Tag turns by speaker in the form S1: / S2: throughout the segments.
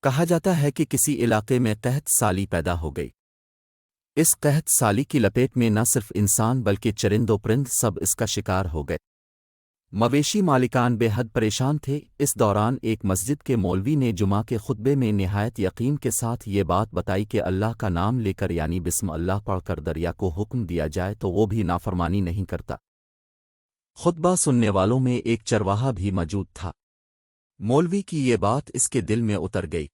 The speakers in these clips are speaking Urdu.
S1: کہا جاتا ہے کہ کسی علاقے میں قحط سالی پیدا ہو گئی۔ اس قحط سالی کی لپیٹ میں نہ صرف انسان بلکہ چرند و پرند سب اس کا شکار ہو گئے۔ مویشی مالکان بے حد پریشان تھے۔ اس دوران ایک مسجد کے مولوی نے جمعہ کے خطبے میں نہایت یقین کے ساتھ یہ بات بتائی کہ اللہ کا نام لے کر یعنی بسم اللہ پڑھ کر دریا کو حکم دیا جائے تو وہ بھی نافرمانی نہیں کرتا۔ خطبہ سننے والوں میں ایک چرواہا بھی موجود تھا۔ مولوی کی یہ بات اس کے دل میں اتر گئی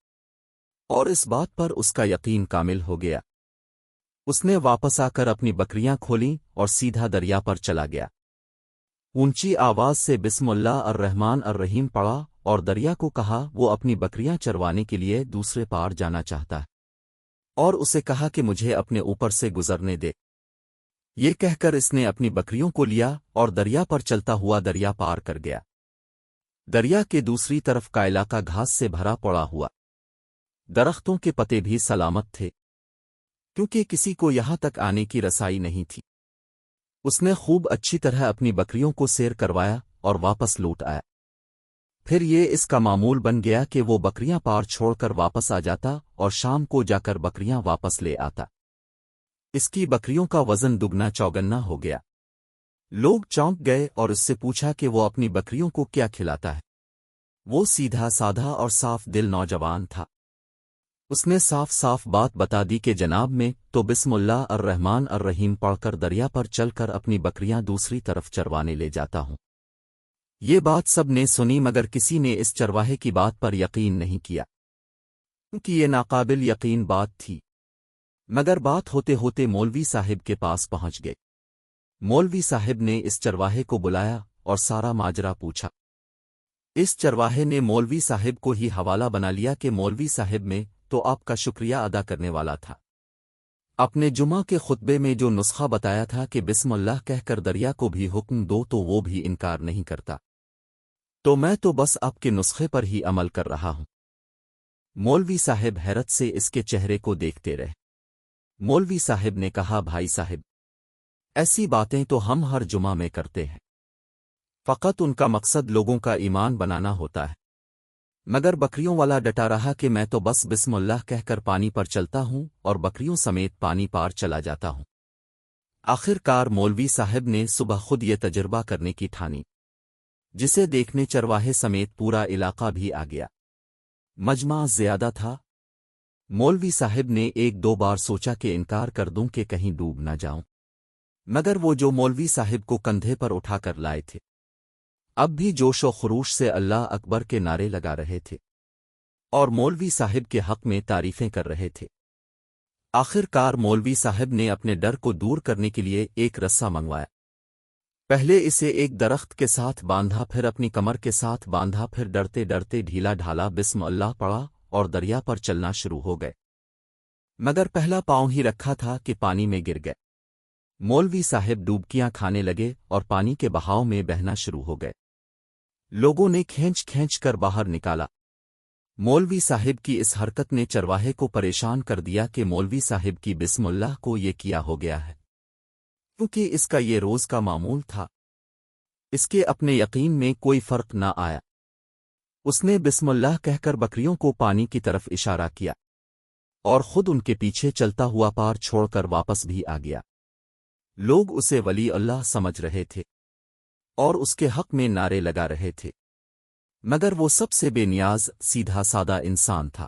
S1: اور اس بات پر اس کا یقین کامل ہو گیا۔ اس نے واپس آ کر اپنی بکریاں کھولیں اور سیدھا دریا پر چلا گیا۔ اونچی آواز سے بسم اللہ الرحمن الرحیم پڑھا اور دریا کو کہا وہ اپنی بکریاں چروانے کے لیے دوسرے پار جانا چاہتا ہے، اور اسے کہا کہ مجھے اپنے اوپر سے گزرنے دے۔ یہ کہہ کر اس نے اپنی بکریوں کو لیا اور دریا پر چلتا ہوا دریا پار کر گیا۔ دریا کے دوسری طرف کا علاقہ گھاس سے بھرا پڑا ہوا، درختوں کے پتے بھی سلامت تھے، کیونکہ کسی کو یہاں تک آنے کی رسائی نہیں تھی۔ اس نے خوب اچھی طرح اپنی بکریوں کو سیر کروایا اور واپس لوٹ آیا۔ پھر یہ اس کا معمول بن گیا کہ وہ بکریاں پار چھوڑ کر واپس آ جاتا اور شام کو جا کر بکریاں واپس لے آتا۔ اس کی بکریوں کا وزن دگنا چوگنا ہو گیا۔ لوگ چونک گئے اور اس سے پوچھا کہ وہ اپنی بکریوں کو کیا کھلاتا ہے۔ وہ سیدھا سادھا اور صاف دل نوجوان تھا۔ اس نے صاف صاف بات بتا دی کہ جناب میں تو بسم اللہ الرحمن الرحیم پڑھ کر دریا پر چل کر اپنی بکریاں دوسری طرف چروانے لے جاتا ہوں۔ یہ بات سب نے سنی مگر کسی نے اس چرواہے کی بات پر یقین نہیں کیا، کیونکہ یہ ناقابل یقین بات تھی۔ مگر بات ہوتے ہوتے مولوی صاحب کے پاس پہنچ گئے۔ مولوی صاحب نے اس چرواہے کو بلایا اور سارا ماجرا پوچھا۔ اس چرواہے نے مولوی صاحب کو ہی حوالہ بنا لیا کہ مولوی صاحب میں تو آپ کا شکریہ ادا کرنے والا تھا۔ اپنے جمعہ کے خطبے میں جو نسخہ بتایا تھا کہ بسم اللہ کہہ کر دریا کو بھی حکم دو تو وہ بھی انکار نہیں کرتا، تو میں تو بس آپ کے نسخے پر ہی عمل کر رہا ہوں۔ مولوی صاحب حیرت سے اس کے چہرے کو دیکھتے رہے۔ مولوی صاحب نے کہا بھائی صاحب، ایسی باتیں تو ہم ہر جمعہ میں کرتے ہیں، فقط ان کا مقصد لوگوں کا ایمان بنانا ہوتا ہے۔ مگر بکریوں والا ڈٹا رہا کہ میں تو بس بسم اللہ کہہ کر پانی پر چلتا ہوں اور بکریوں سمیت پانی پار چلا جاتا ہوں۔ آخر کار مولوی صاحب نے صبح خود یہ تجربہ کرنے کی ٹھانی، جسے دیکھنے چرواہے سمیت پورا علاقہ بھی آ گیا۔ مجمع زیادہ تھا۔ مولوی صاحب نے ایک دو بار سوچا کہ انکار کر دوں کہ کہیں ڈوب نہ جاؤں، مگر وہ جو مولوی صاحب کو کندھے پر اٹھا کر لائے تھے اب بھی جوش و خروش سے اللہ اکبر کے نعرے لگا رہے تھے اور مولوی صاحب کے حق میں تعریفیں کر رہے تھے۔ آخر کار مولوی صاحب نے اپنے ڈر کو دور کرنے کے لیے ایک رسہ منگوایا۔ پہلے اسے ایک درخت کے ساتھ باندھا، پھر اپنی کمر کے ساتھ باندھا، پھر ڈرتے ڈرتے ڈھیلا ڈھالا بسم اللہ پڑھا اور دریا پر چلنا شروع ہو گئے۔ مگر پہلا پاؤں ہی رکھا تھا کہ پانی میں گر گئے۔ مولوی صاحب ڈوبکیاں کھانے لگے اور پانی کے بہاؤ میں بہنا شروع ہو گئے۔ لوگوں نے کھینچ کھینچ کر باہر نکالا۔ مولوی صاحب کی اس حرکت نے چرواہے کو پریشان کر دیا کہ مولوی صاحب کی بسم اللہ کو یہ کیا ہو گیا ہے، کیونکہ اس کا یہ روز کا معمول تھا۔ اس کے اپنے یقین میں کوئی فرق نہ آیا۔ اس نے بسم اللہ کہہ کر بکریوں کو پانی کی طرف اشارہ کیا اور خود ان کے پیچھے چلتا ہوا پار چھوڑ کر واپس بھی آ گیا۔ لوگ اسے ولی اللہ سمجھ رہے تھے اور اس کے حق میں نعرے لگا رہے تھے، مگر وہ سب سے بے نیاز سیدھا سادہ انسان تھا۔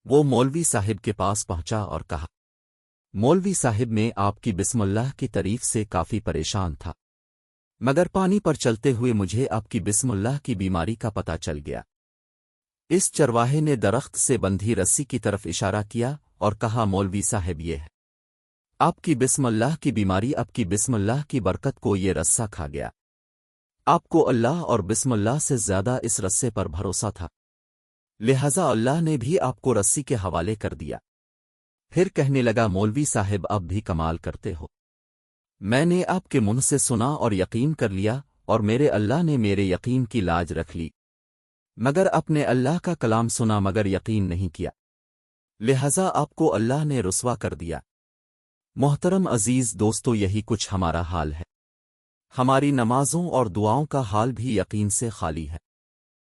S1: وہ مولوی صاحب کے پاس پہنچا اور کہا، مولوی صاحب میں آپ کی بسم اللہ کی تعریف سے کافی پریشان تھا، مگر پانی پر چلتے ہوئے مجھے آپ کی بسم اللہ کی بیماری کا پتہ چل گیا۔ اس چرواہے نے درخت سے بندھی رسی کی طرف اشارہ کیا اور کہا، مولوی صاحب یہ ہے آپ کی بسم اللہ کی بیماری، آپ کی بسم اللہ کی برکت کو یہ رسہ کھا گیا۔ آپ کو اللہ اور بسم اللہ سے زیادہ اس رسے پر بھروسہ تھا، لہذا اللہ نے بھی آپ کو رسی کے حوالے کر دیا۔ پھر کہنے لگا، مولوی صاحب آپ بھی کمال کرتے ہو، میں نے آپ کے منہ سے سنا اور یقین کر لیا اور میرے اللہ نے میرے یقین کی لاج رکھ لی، مگر اپنے اللہ کا کلام سنا مگر یقین نہیں کیا، لہذا آپ کو اللہ نے رسوا کر دیا۔ محترم عزیز دوستو، یہی کچھ ہمارا حال ہے۔ ہماری نمازوں اور دعاؤں کا حال بھی یقین سے خالی ہے۔